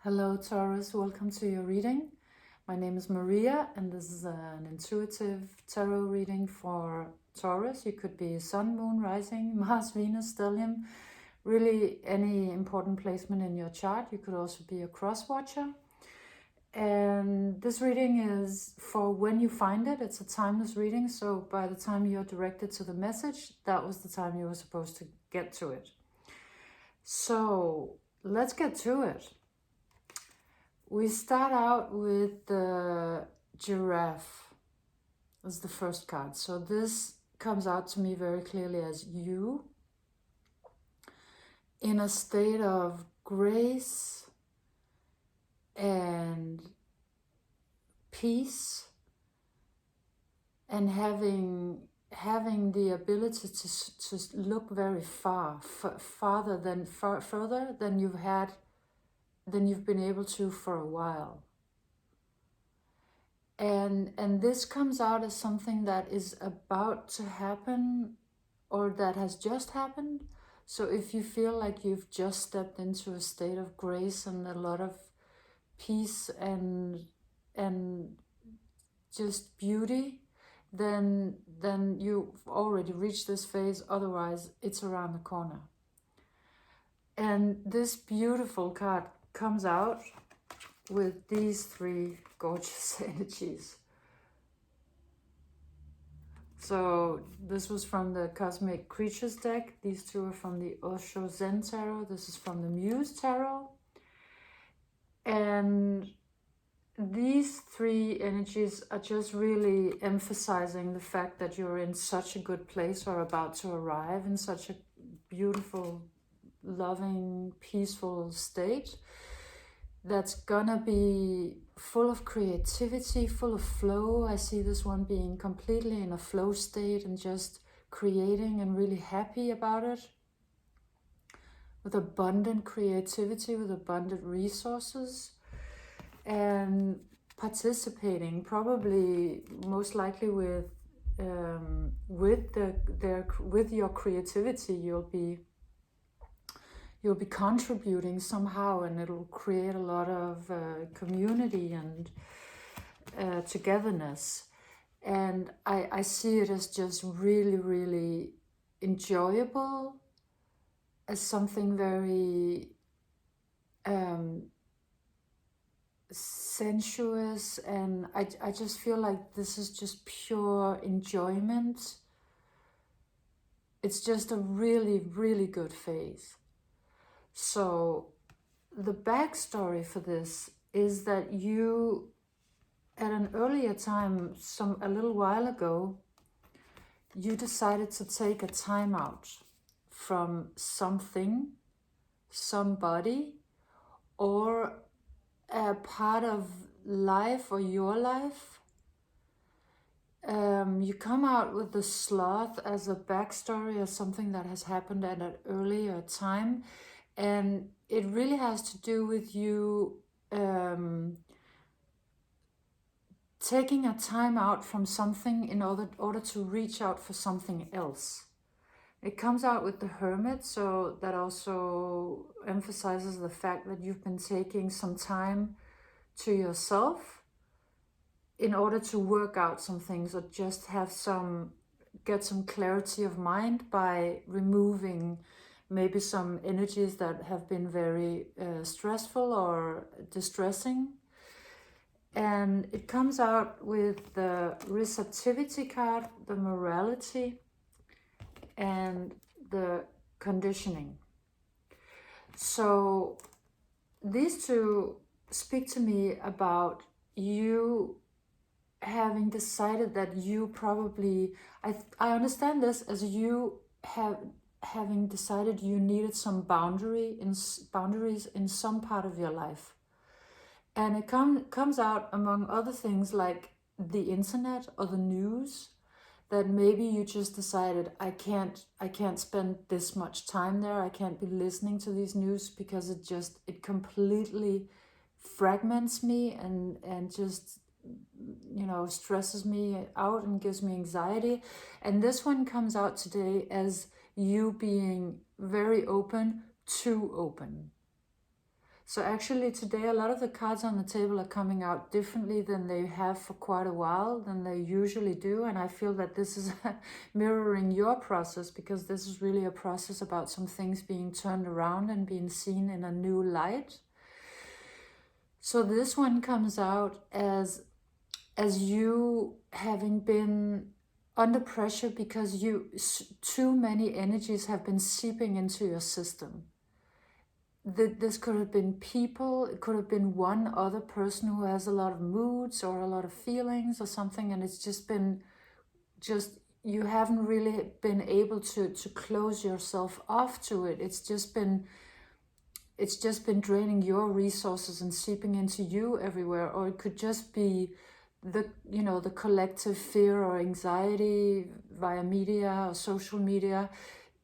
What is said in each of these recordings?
Hello Taurus, welcome to your reading. My name is Maria and this is an intuitive tarot reading for Taurus. You could be Sun, Moon, Rising, Mars, Venus, stellium, really any important placement in your chart. You could also be a cross watcher. And this reading is for when you find it. It's a timeless reading, so by the time you're directed to the message, that was the time you were supposed to get to it. So let's get to it. We start out with the giraffe as the first card. So this comes out to me very clearly as you in a state of grace and peace, and having the ability to look very further than you've been able to for a while. And this comes out as something that is about to happen or that has just happened. So if you feel like you've just stepped into a state of grace and a lot of peace and just beauty, then you've already reached this phase. Otherwise, it's around the corner. And this beautiful card comes out with these three gorgeous energies. So this was from the Cosmic Creatures deck. These two are from the Osho Zen Tarot. This is from the Muse Tarot. And these three energies are just really emphasizing the fact that you're in such a good place or about to arrive in such a beautiful, loving, peaceful state that's gonna be full of creativity, full of flow. I see this one being completely in a flow state and just creating and really happy about it, with abundant creativity, with abundant resources, and participating, probably most likely with your creativity. You'll be contributing somehow, and it'll create a lot of community and togetherness. And I see it as just really, really enjoyable, as something very sensuous, and I just feel like this is just pure enjoyment. It's just a really, really good phase. So the backstory for this is that you, at an earlier time, a little while ago, you decided to take a time out from something, somebody, or a part of life or your life. You come out with the sloth as a backstory, as something that has happened at an earlier time. And it really has to do with you taking a time out from something in order to reach out for something else. It comes out with the Hermit, so that also emphasizes the fact that you've been taking some time to yourself in order to work out some things, or just get some clarity of mind by removing maybe some energies that have been very stressful or distressing. And it comes out with the receptivity card, the morality, and the conditioning. So these two speak to me about you having decided that you probably, I understand this as you having decided you needed some boundaries in some part of your life. And it comes out, among other things, like the internet or the news, that maybe you just decided, I can't spend this much time there, I can't be listening to these news because it completely fragments me and just, stresses me out and gives me anxiety. And this one comes out today as you being very open, too open. So actually today a lot of the cards on the table are coming out differently than they have for quite a while, than they usually do. And I feel that this is mirroring your process, because this is really a process about some things being turned around and being seen in a new light. So this one comes out as you having been under pressure because too many energies have been seeping into your system. This could have been people, it could have been one other person who has a lot of moods or a lot of feelings or something, and it's just been, you haven't really been able to close yourself off to it. It's just been draining your resources and seeping into you everywhere. Or it could just be the collective fear or anxiety via media or social media.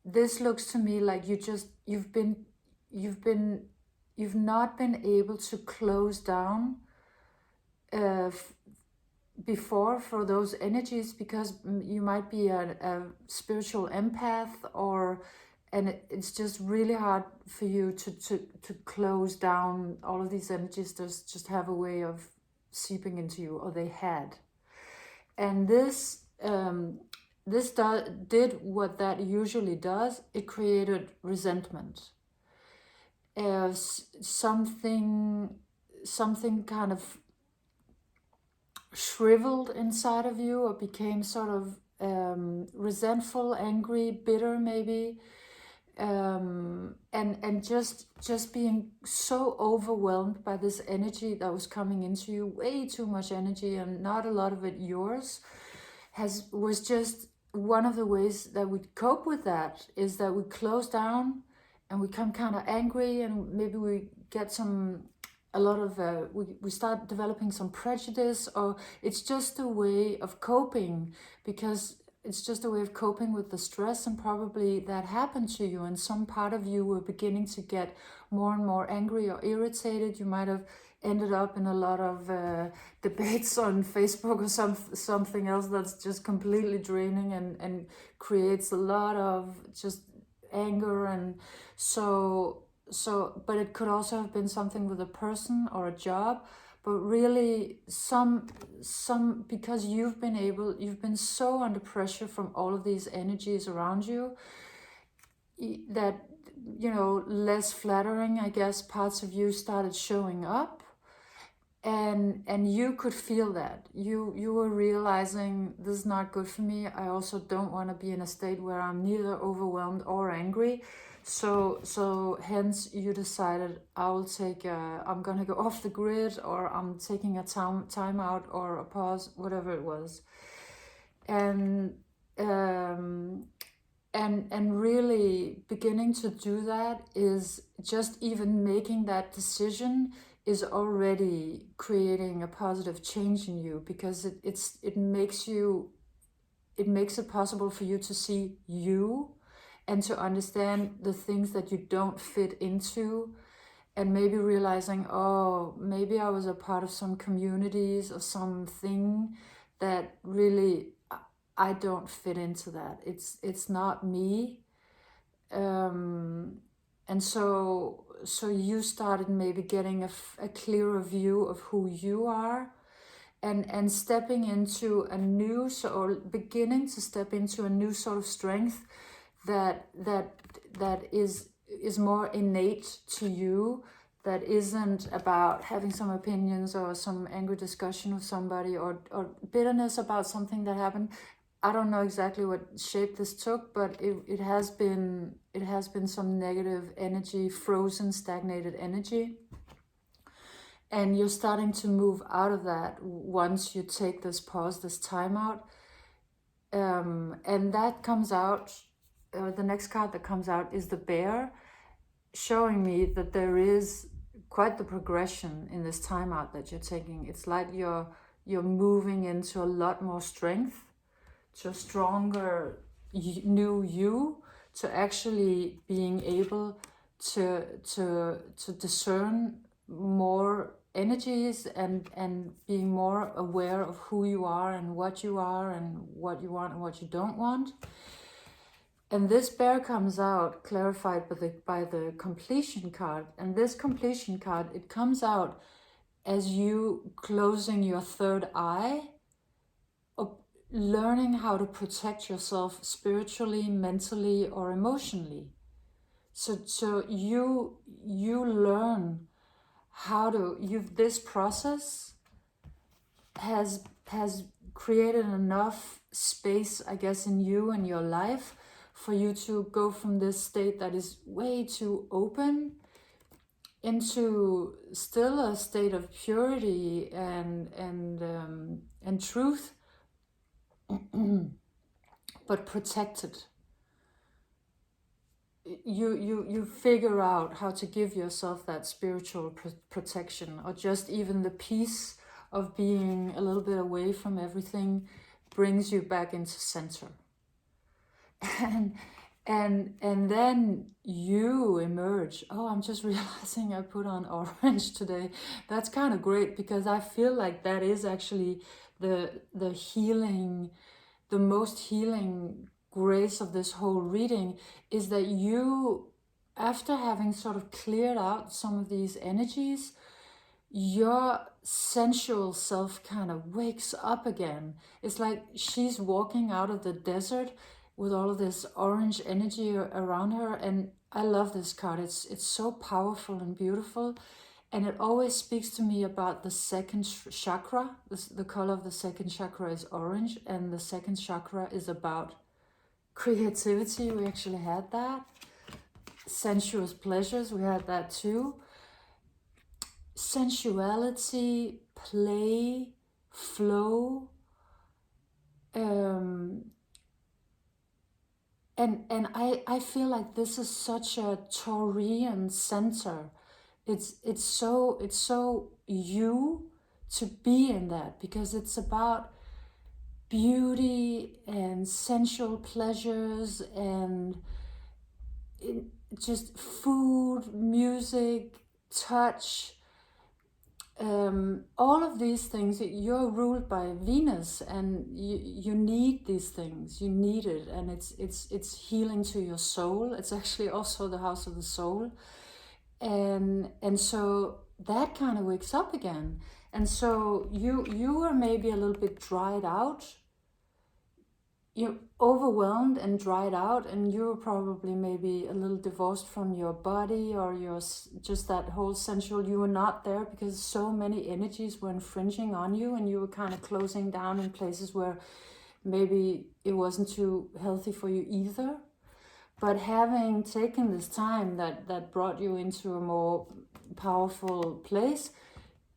This looks to me like you've not been able to close down before for those energies, because you might be a spiritual empath, and it's just really hard for you to close down all of these energies. Just have a way of seeping into you, or they had. And this did what that usually does. It created resentment. Something kind of shriveled inside of you, or became sort of resentful, angry, bitter maybe, and just being so overwhelmed by this energy that was coming into you, way too much energy, and not a lot of it yours, was just one of the ways that we cope with that, is that we close down and we become kind of angry, and maybe we get we start developing some prejudice, or it's just a way of coping, because it's just a way of coping with the stress, and probably that happened to you, and some part of you were beginning to get more and more angry or irritated. You might have ended up in a lot of debates on Facebook or something else that's just completely draining and creates a lot of just anger. And so but it could also have been something with a person or a job, but really some because you've been so under pressure from all of these energies around you, that less flattering, I guess, parts of you started showing up, and you could feel that you were realizing, this is not good for me. I also don't want to be in a state where I'm neither overwhelmed or angry. So hence you decided, I'm gonna go off the grid, or I'm taking a time out or a pause, whatever it was. And really beginning to do that, is just even making that decision is already creating a positive change in you, because it makes it possible for you to see you, and to understand the things that you don't fit into, and maybe realizing, oh, maybe I was a part of some communities or something that really I don't fit into that. It's not me. And so you started maybe getting a clearer view of who you are, and stepping into a new, or beginning to step into a new sort of strength that is more innate to you, that isn't about having some opinions or some angry discussion with somebody, or bitterness about something that happened. I don't know exactly what shape this took, but it has been some negative energy, frozen, stagnated energy. And you're starting to move out of that once you take this pause, this time out. And that comes out, the next card that comes out is the Bear, showing me that there is quite the progression in this time out that you're taking. It's like you're moving into a lot more strength, to a stronger new you, to actually being able to discern more energies, and being more aware of who you are and what you want and what you don't want. And this bear comes out clarified by the completion card. And this completion card, it comes out as you closing your third eye, or learning how to protect yourself spiritually, mentally, or emotionally. So you learn how to, this process has created enough space, I guess, in you and your life for you to go from this state that is way too open into still a state of purity and truth, but protected. You figure out how to give yourself that spiritual protection, or just even the peace of being a little bit away from everything brings you back into center. And then you emerge. Oh, I'm just realizing I put on orange today. That's kind of great, because I feel like that is actually the healing, the most healing grace of this whole reading, is that you, after having sort of cleared out some of these energies, your sensual self kind of wakes up again. It's like she's walking out of the desert with all of this orange energy around her. And I love this card. It's so powerful and beautiful. And it always speaks to me about the second chakra. The color of the second chakra is orange, and the second chakra is about creativity. We actually had that. Sensuous pleasures, we had that too. Sensuality, play, flow. And I feel like this is such a Taurian center. It's so you to be in that, because it's about beauty and sensual pleasures and just food, music, touch, all of these things. You're ruled by Venus, and you need these things. You need it, and it's healing to your soul. It's actually also the house of the soul, and so that kind of wakes up again. And so you are maybe a little bit dried out. You're overwhelmed and dried out, and you're probably maybe a little divorced from your body, or your just that whole sensual. You were not there because so many energies were infringing on you, and you were kind of closing down in places where maybe it wasn't too healthy for you either. But having taken this time that brought you into a more powerful place,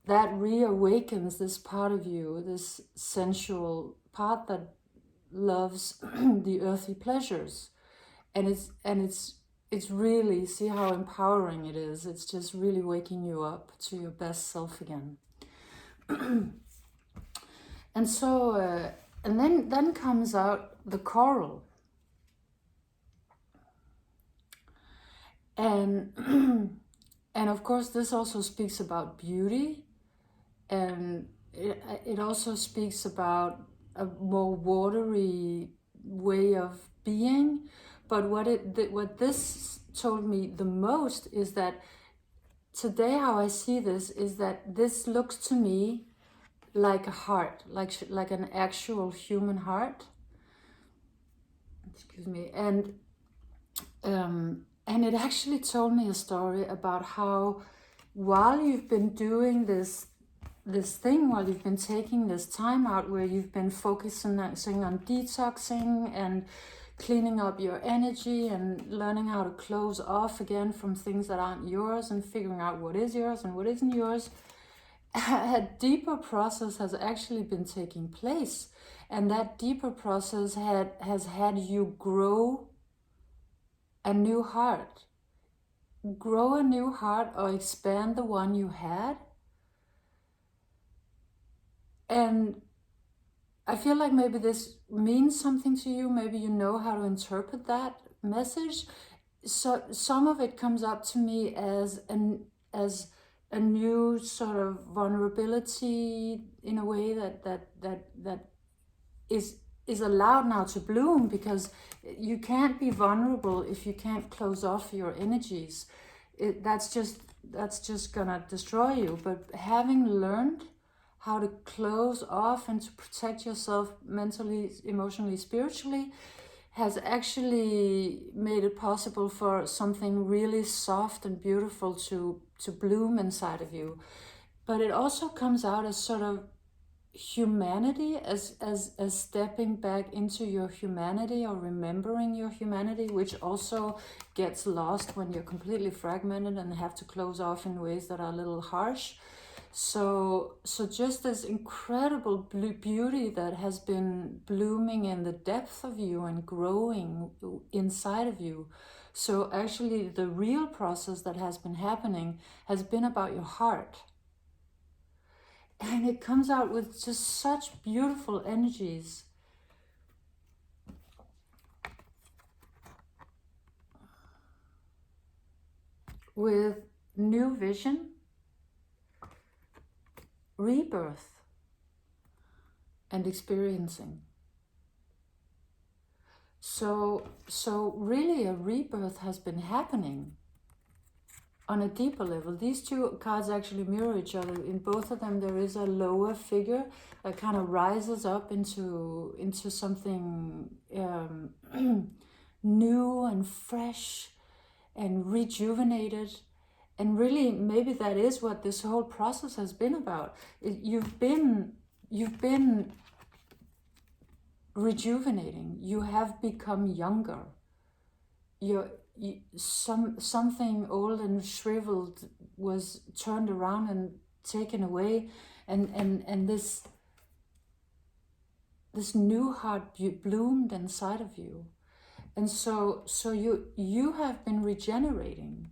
that reawakens this part of you, this sensual part that loves the earthy pleasures. And it's really, see how empowering it is. It's just really waking you up to your best self again. And so and then comes out the coral. And and of course this also speaks about beauty, and it also speaks about a more watery way of being. But what this told me the most is that today, how I see this is that this looks to me like a heart, like an actual human heart. Excuse me. And it actually told me a story about how, while you've been doing this thing, while you've been taking this time out where you've been focusing on detoxing and cleaning up your energy and learning how to close off again from things that aren't yours, and figuring out what is yours and what isn't yours, a deeper process has actually been taking place. And that deeper process has had you grow a new heart. Grow a new heart, or expand the one you had. And I feel like maybe this means something to you. Maybe you know how to interpret that message. So some of it comes up to me as a new sort of vulnerability, in a way that is is allowed now to bloom, because you can't be vulnerable if you can't close off your energies. That's just gonna destroy you. But having learned how to close off and to protect yourself mentally, emotionally, spiritually, has actually made it possible for something really soft and beautiful to bloom inside of you. But it also comes out as sort of humanity, as stepping back into your humanity, or remembering your humanity, which also gets lost when you're completely fragmented and have to close off in ways that are a little harsh. So just this incredible beauty that has been blooming in the depth of you and growing inside of you. So actually the real process that has been happening has been about your heart. And it comes out with just such beautiful energies. With new vision, rebirth, and experiencing. So really a rebirth has been happening on a deeper level. These two cards actually mirror each other. In both of them there is a lower figure that kind of rises up into something new and fresh and rejuvenated. And really, maybe that is what this whole process has been about. You've been rejuvenating. You have become younger. Something old and shriveled was turned around and taken away, and this new heart bloomed inside of you. And so you have been regenerating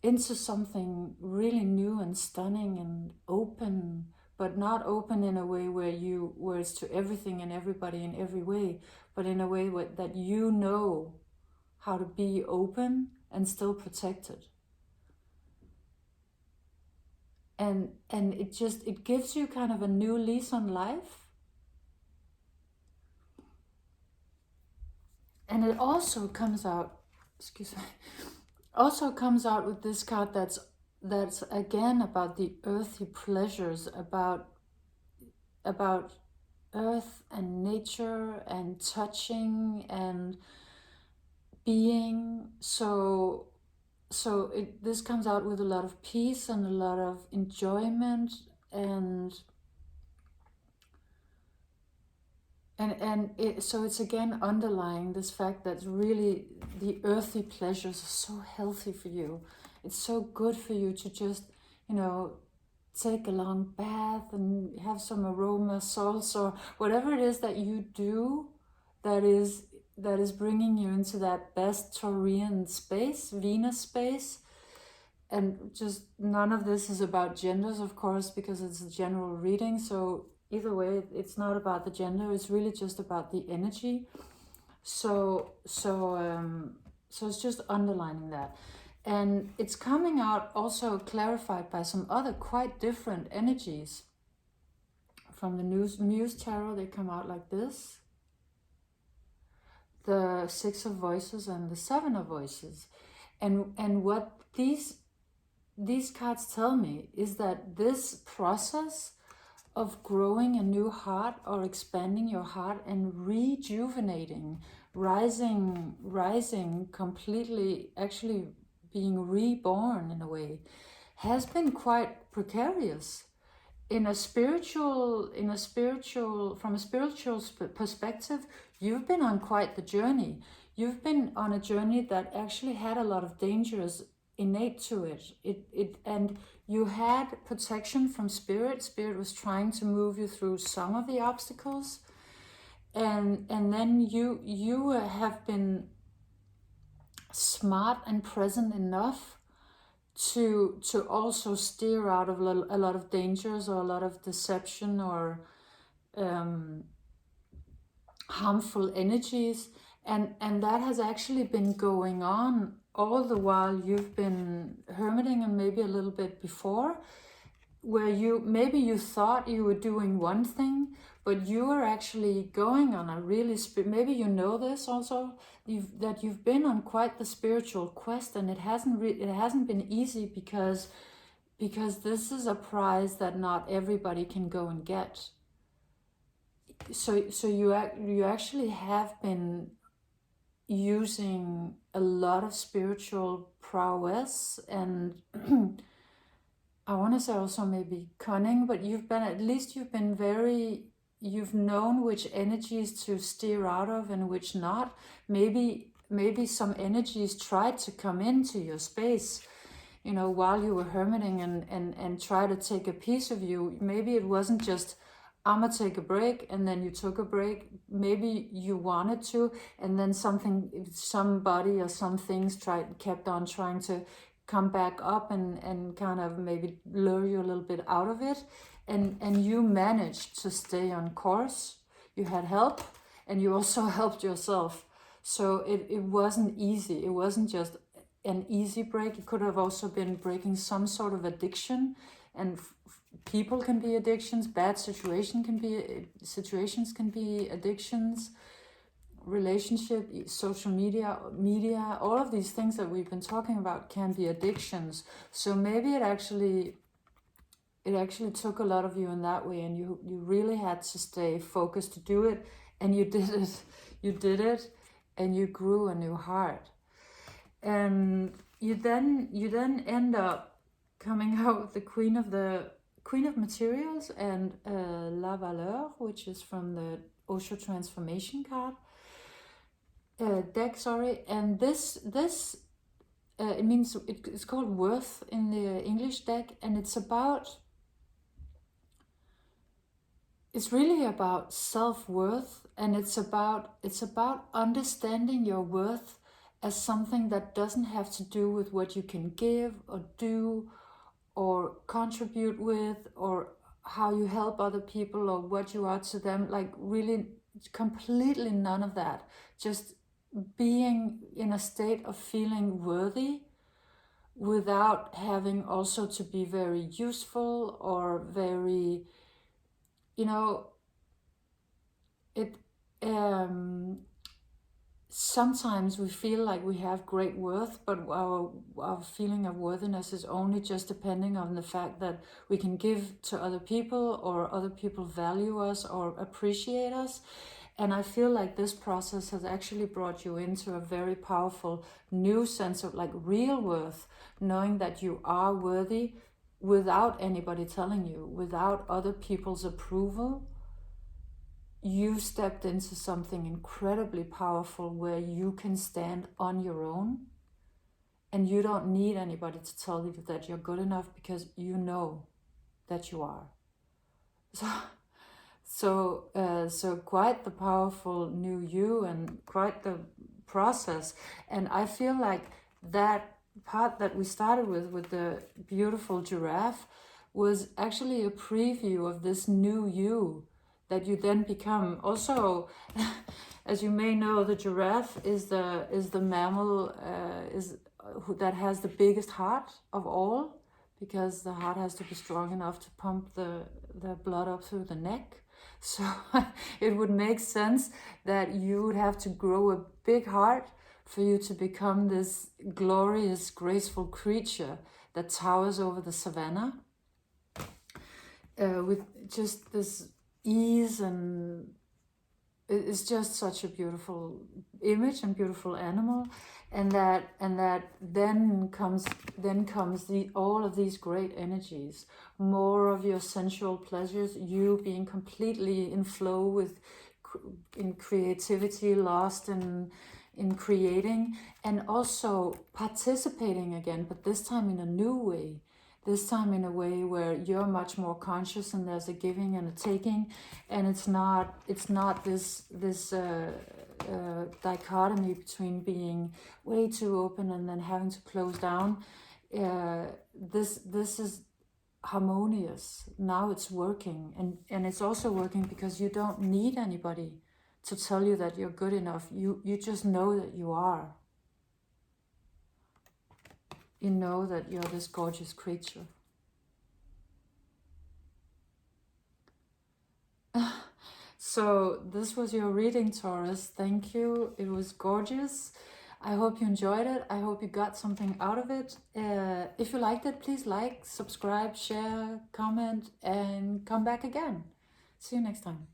into something really new and stunning and open, but not open in a way where it's to everything and everybody in every way, but in a way that you know how to be open and still protected. And it gives you kind of a new lease on life. And it also comes out, with this card that's again about the earthy pleasures, about earth and nature and touching and being. So this comes out with a lot of peace and a lot of enjoyment, so it's again underlying this fact that really the earthy pleasures are so healthy for you. It's so good for you to just, take a long bath and have some aroma salts or whatever it is that you do that is bringing you into that best Taurian space, Venus space. And just none of this is about genders, of course, because it's a general reading. So either way, it's not about the gender. It's really just about the energy. So it's just underlining that. And it's coming out also clarified by some other quite different energies. From the Muse tarot, they come out like this. The Six of Voices and the Seven of Voices. And what these cards tell me is that this process of growing a new heart or expanding your heart and rejuvenating, rising completely, actually being reborn in a way, has been quite precarious. From a spiritual perspective, you've been on quite the journey. You've been on a journey that actually had a lot of dangers innate to it. And you had protection from spirit. Spirit was trying to move you through some of the obstacles, and then you have been smart and present enough to also steer out of a lot of dangers or a lot of deception or harmful energies, and that has actually been going on all the while you've been hermiting, and maybe a little bit before, where you thought you were doing one thing, but you are actually going on a really, maybe you know this also, that you've been on quite the spiritual quest, and it hasn't been easy because this is a prize that not everybody can go and get. So you actually have been using a lot of spiritual prowess, and I want to say also maybe cunning, but you've known which energies to steer out of and which not. Maybe some energies tried to come into your space, while you were hermiting and try to take a piece of you. Maybe it wasn't just, I'm gonna take a break, and then you took a break. Maybe you wanted to, and then somebody or some things kept on trying to come back up and kind of maybe lure you a little bit out of it, and you managed to stay on course. You had help, and you also helped yourself. So it wasn't easy. It wasn't just an easy break. It could have also been breaking some sort of addiction, and people can be addictions, bad situations can be addictions, relationship, social media, all of these things that we've been talking about can be addictions. So maybe it actually took a lot of you in that way, and you really had to stay focused to do it, and you did it, and you grew a new heart. And you then end up coming out with the Queen of Materials and La Valeur, which is from the Osho Transformation card deck. And this it means it's called Worth in the English deck, and it's really about self-worth, and it's about understanding your worth as something that doesn't have to do with what you can give or do or contribute with, or how you help other people, or what you are to them. Like, really, completely none of that. Just being in a state of feeling worthy without having also to be very useful or very, it sometimes we feel like we have great worth, but our feeling of worthiness is only just depending on the fact that we can give to other people, or other people value us or appreciate us. And I feel like this process has actually brought you into a very powerful new sense of like real worth, knowing that you are worthy without anybody telling you, without other people's approval. You stepped into something incredibly powerful where you can stand on your own, and you don't need anybody to tell you that you're good enough, because you know that you are. So quite the powerful new you, and quite the process. And I feel like that part that we started with the beautiful giraffe was actually a preview of this new you that you then become. Also, as you may know, the giraffe is the mammal that has the biggest heart of all, because the heart has to be strong enough to pump the blood up through the neck. So it would make sense that you would have to grow a big heart for you to become this glorious, graceful creature that towers over the savannah with just this ease, and it's just such a beautiful image and beautiful animal. And that then comes all of these great energies, more of your sensual pleasures, you being completely in flow with in creativity, lost in creating, and also participating again, but this time in a new way. This time in a way where you're much more conscious, and there's a giving and a taking, and it's not this dichotomy between being way too open and then having to close down. This is harmonious. Now it's working, and it's also working because you don't need anybody to tell you that you're good enough. You just know that you are. You know that you're this gorgeous creature. So this was your reading, Taurus. Thank you. It was gorgeous. I hope you enjoyed it. I hope you got something out of it. If you liked it, please like, subscribe, share, comment, and come back again. See you next time.